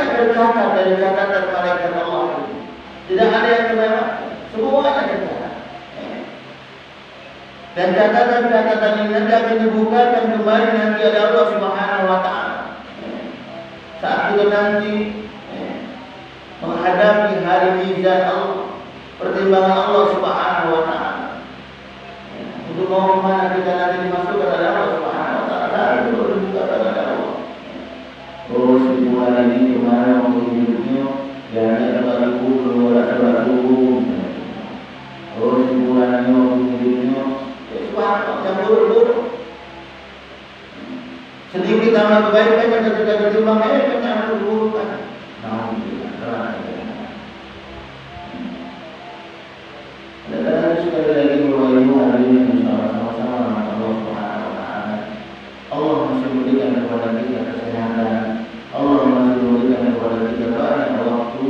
semuanya tercatat dari catatan malaikat Allah. Tidak ada yang terlewat, semuanya tercatat. Dan catatan-catatan ini nanti akan dibukakan kembali nanti oleh Allah Subhanahu wa Ta'ala. Saat kita nanti menghadapi hari mizan Allah, pertimbangan Allah Subhanahu wa Ta'ala. Untuk mau kemana kita nanti dimasukkan oleh Allah Subhanahu wa Ta'ala, itu dibukakan oleh Allah. Oh, sebulan ini kemana mau hidupnya? Jangan ada kubur, ada kubur. Oh, sebulan ini mau hidupnya? Subhanallah, yang buruk-buruk. Sedikit amal kebaikan yang ketika ditimbang, jangan keburukan. Dan sekali lagi bahwa hari ini sama-sama Allah Subhanahu wa Ta'ala. Allah masih memberikan kepada kita kesehatan. Allah masih memberikan kepada kita banyak waktu.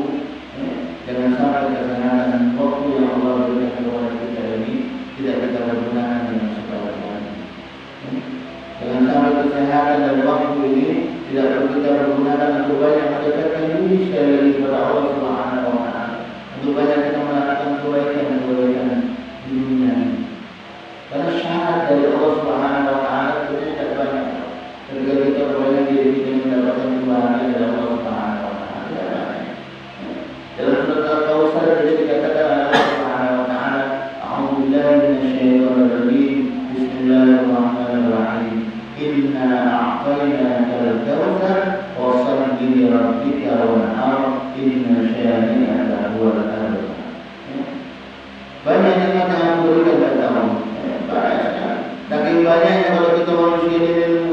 Jangan sampai kesehatan waktu yang Allah berikan kepada kita ini tidak kita pergunakan dengan sebaik-baiknya. Jangan sampai kesehatan dan waktu ini tidak kita pergunakan untuk banyak mendekatkan diri sekali lagi kepada Allah Subhanahu wa Ta'ala. Untuk banyak kita melakukan kebaikan di dunia ini. Karena syarat dari Allah Subhanahu wa Ta'ala itu tidak banyak. Ketika kita berbanyak diri kita mendapatkan kebahagiaan dari Allah Subhanahu wa Ta'ala tidak banyak. Dalam surat Al-Kautsar dikatakan oleh Allah Subhanahu wa Ta'ala, A'udzubillahi minasyaitonir rajim. Bismillahirrahmanirrahim. Inna a'tainakal kautsar fasholli li rabbika wanhar inna syani'aka huwal abtar. Banyak nikmat yang diberikan kepada Allah. Saking banyaknya kalau kita manusia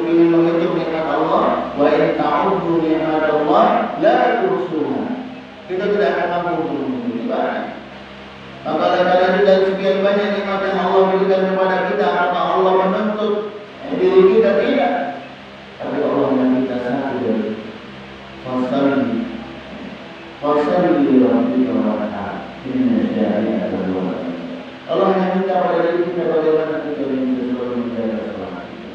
ingin menghitung nikmat Allah, wa in ta'uddu ni'matallah la tuhsuha. Kita tidak akan mampu untuk menghitung. Maka dari sekian banyak nikmat yang Allah berikan kepada kita, maka Allah menuntut diri kita tidak. Tapi Allah meminta satu dari Fasholli li rabbika wanhar inna syani'aka huwal abtar. Allah hanya minta pada diri kita bagaimana kita sesuai menjaga sholat kita.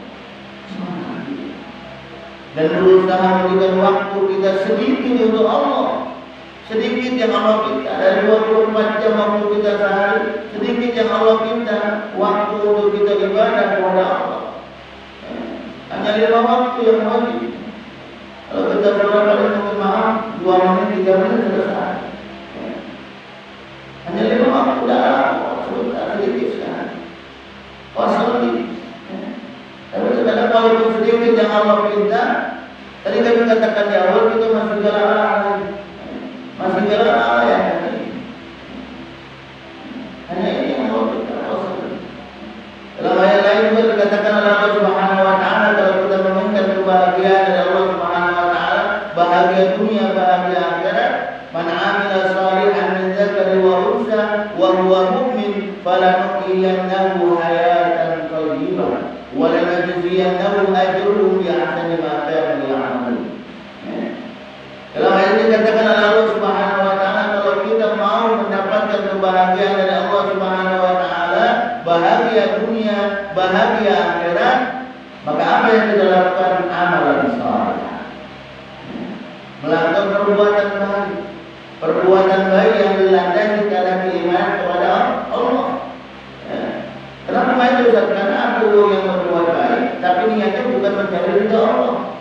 Dan berusaha memberikan waktu kita sedikit untuk Allah. Sedikit yang Allah minta dari 24 jam waktu kita sehari, sedikit yang Allah minta waktu untuk kita ibadah kepada Allah. Hanya 5 waktu yang wajib. Kalau kita sholat paling mungkin maaf 2 menit 3 menit selesai. Hanya 5 waktu dalam sedikit sekali. Fasholli. Tapi kadang walaupun sedikit yang Allah minta, tadi kami katakan di awal kita masih galau. Masih galau ya. Hanya ini yang Allah minta. Dalam ayat lain juga dikatakan oleh Allah Subhanahu wa Ta'ala, kalau kita menginginkan kebahagiaan dari Allah Subhanahu wa Ta'ala, bahagia dunia, bahagia akhirat, man 'amila shalihan min dzakarin wa unsa wa huwa mu'min falanuhyiyannahu hayatan thayyibah wa lanajziyannahu ajrahum bi ahsani ma kanu ya'malun. Dalam ayat ini dikatakan oleh Allah Subhanahu wa Ta'ala, kalau kita mau mendapatkan kebahagiaan dari Allah Subhanahu wa Ta'ala, bahagia dunia, bahagia akhirat, maka apa yang kita lakukan? Amalan saleh. Melakukan perbuatan baik yang dilandasi karena keimanan kepada Allah. Kenapa itu Ustaz? Karena aku yang berbuat baik, tapi niatnya bukan mencari ridha Allah.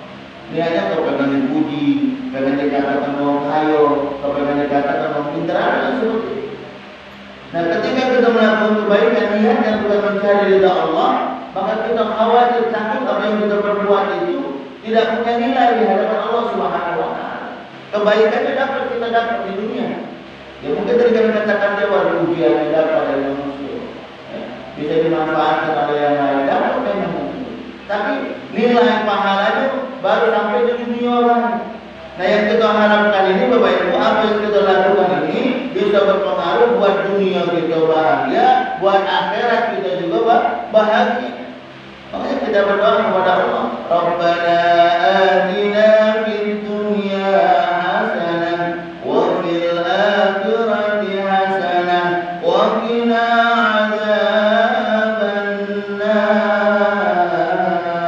Niatnya kau pengen dipuji, pengen dikatakan mau kayo, kau pengen dikatakan mau pintar, ada seperti itu. Nah, ketika kita melakukan kebaikan niatnya bukan mencari ridha Allah, maka kita khawatir takut apa yang kita perbuat itu tidak punya nilai di hadapan Allah Subhanahu wa Ta'ala. Kebaikannya kita dapat di dunia. Ya mungkin tadi kami katakan dia ujian yang dapat dari manusia. Bisa dimanfaatkan oleh yang lain, dapat memang. Tapi nilai pahalanya baru sampai di dunia orang. Nah, yang kita harapkan ini Bapak Ibu, apa yang kita lakukan ini bisa berpengaruh buat dunia kita bahagia, buat akhirat kita juga bahagia. Makanya kita berdoa kepada Allah, Rabbana atina fid dunya hasanah wa fil akhirati hasanah wa qina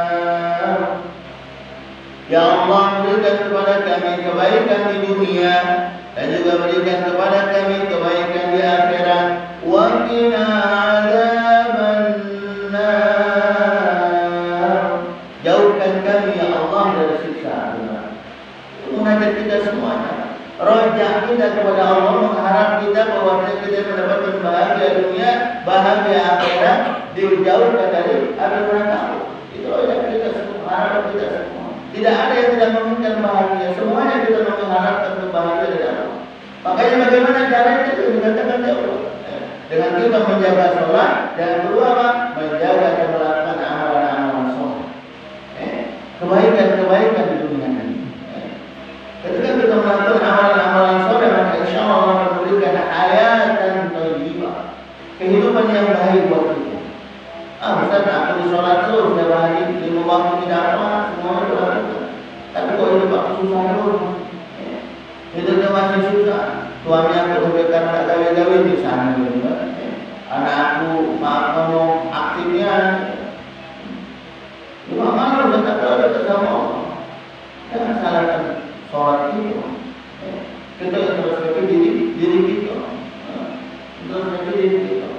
adzabannar. Ya Allah, berikan kepada kami kebaikan di dunia dan juga berikan kepada kami kebaikan di akhirat. Wa qina adzabannar. Jauhkan kami ya Allah dari siksa neraka. Munajat kita semuanya. Rojak kita kepada Allah, mengharap kita bahwa kita mendapatkan bahagia dunia, bahagia akhirat, dijauhkan dari api neraka. Itu rojak kita semua, harapan kita semua. Tidak ada yang tidak menginginkan bahagia, semuanya kita mengharapkan bahagia dari Allah. Makanya bagaimana caranya itu dikatakan oleh Allah. Dengan kita menjaga sholat dan kedua apa? Menjaga dan melakukan amalan-amalan soleh. Kebaikan di dunia ini. Ketika kita melakukan amalan-amalan soleh, maka insya Allah memberikan hayatan thayyibah, kehidupan yang baik buat kita. Ustaz, aku di sholat terus setiap hari, di waktu tidak apa, semuanya berlaku. Tapi kok hidup aku susah terus? Hidupnya masih susah. Suami aku sampai karena gawe-gawe di sana juga. Anak aku maaf ngomong aktifnya. Cuma malu tetap ada sama Allah. Jangan salahkan sholat itu. Kita introspeksi diri kita. Introspeksi diri kita.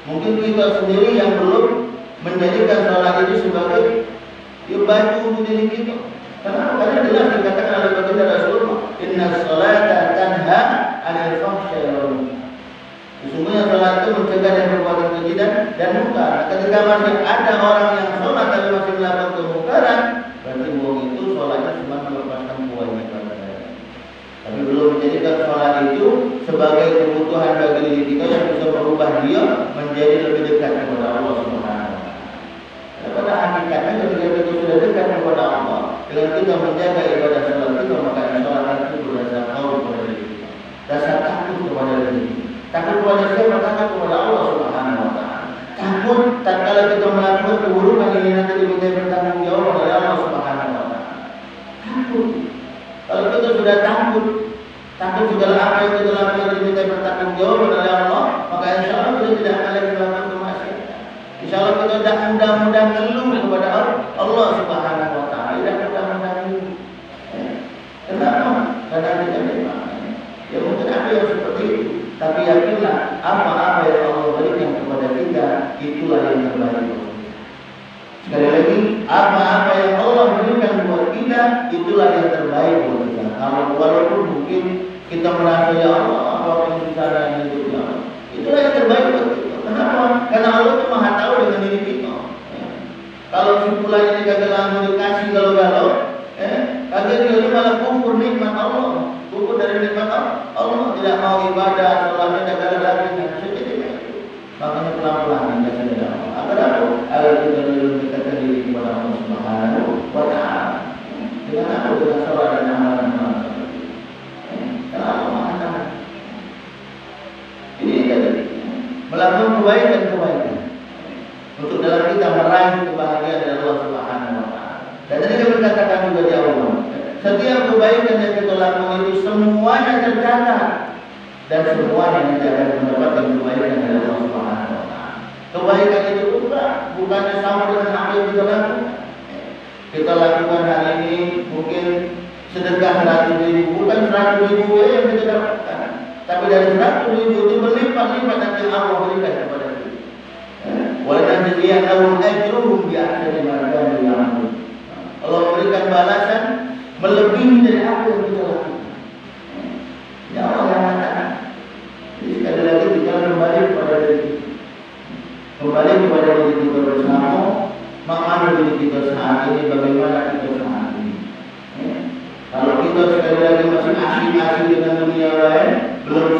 Mungkin kita sendiri yang belum menjadikan sholat itu sebagai baju untuk diri kita. Karena jelas dikatakan oleh baginda Rasulullah, inna sholata tanha 'anil fahsya'i wal munkar. Sesungguhnya sholat itu mencegah dari perbuatan keji dan munkar. Ketika masih ada orang yang sholat tapi masih melakukan kemungkaran, berarti bohong itu sholatnya cuma melepaskan kewajiban. Tapi belum menjadikan sholat itu sebagai kebutuhan bagi diri kita yang bisa merubah dia menjadi lebih dekat kepada Allah Subhanahu wa taala. Pada hakikatnya ketika kita sudah dekat kepada Allah, dengan kita menjaga ibadah sholat kita, maka sholat itu berasa tahu kepada diri kita, rasa takut kepada diri kita. Takut kepada siapa? Takut kepada Allah Subhanahu wa taala. Takut tatkala kita melakukan keburukan ini nanti diminta bertanggung jawab oleh Allah Subhanahu wa taala. Takut. Kalau kita sudah takut segala apa yang kita lakukan diminta bertanggung jawab oleh Allah, maka insya Allah kita tidak akan lagi melakukan kemaksiatan. Insya Allah kita tidak mudah-mudah ngeluh kepada Allah Subhanahu wa taala. Tidak mudah-mudah ngeluh. Kenapa? Karena kita memang ya mungkin ada yang seperti itu. Tapi yakinlah apa-apa yang Allah berikan kepada kita itulah yang terbaik. Sekali lagi, apa-apa yang Allah berikan buat kita itulah yang terbaik buat kita. Walaupun mungkin kita merasa ya Allah apa yang bisa ada hidup ya Allah, itulah yang terbaik buat kita. Kenapa? Karena Allah itu maha tahu dengan diri kita. Kalau simpulan ini kagak langsung dikasih galau-galau, kagak dia malah kufur nikmat Allah. Kufur dari nikmat Allah, tidak mau ibadah, sholatnya jaga lagi, makanya pelan-pelan kita sadar agar kita lebih dekat diri kepada Allah Subhanahu wa taala. Dengan apa? Dengan sholat dan amalan-amalan seperti ini. Karena Allah Maha Tahu. Ini jadi melakukan kebaikan untuk dalam kita meraih kebahagiaan dari Allah Subhanahu wa taala. Dan tadi kami katakan juga di awal, setiap kebaikan yang kita lakukan itu semuanya tercatat dan semuanya nanti akan mendapatkan kebaikan dari Allah Subhanahu wa taala. Kebaikan itu bukannya sama dengan apa yang kita lakukan. Kita lakukan hari ini mungkin sedekah 100.000, bukan 100.000 yang kita dapatkan, tapi dari 100.000 itu berlipat-lipat nanti Allah berikan kepada kita. Walanajziyannahum ajruhum bi ahsani ma kanu ya'malun. Allah memberikan balasan melebihi dari apa yang kita lakukan. Ya Allah yang mengatakan. Jadi sekali lagi kita kembali kepada diri kita. Kembali kepada diri kita bersama, mengambil diri kita saat ini, bagaimana kita saat ini. Kalau kita sekali lagi masih asing-asing dengan dunia lain, belum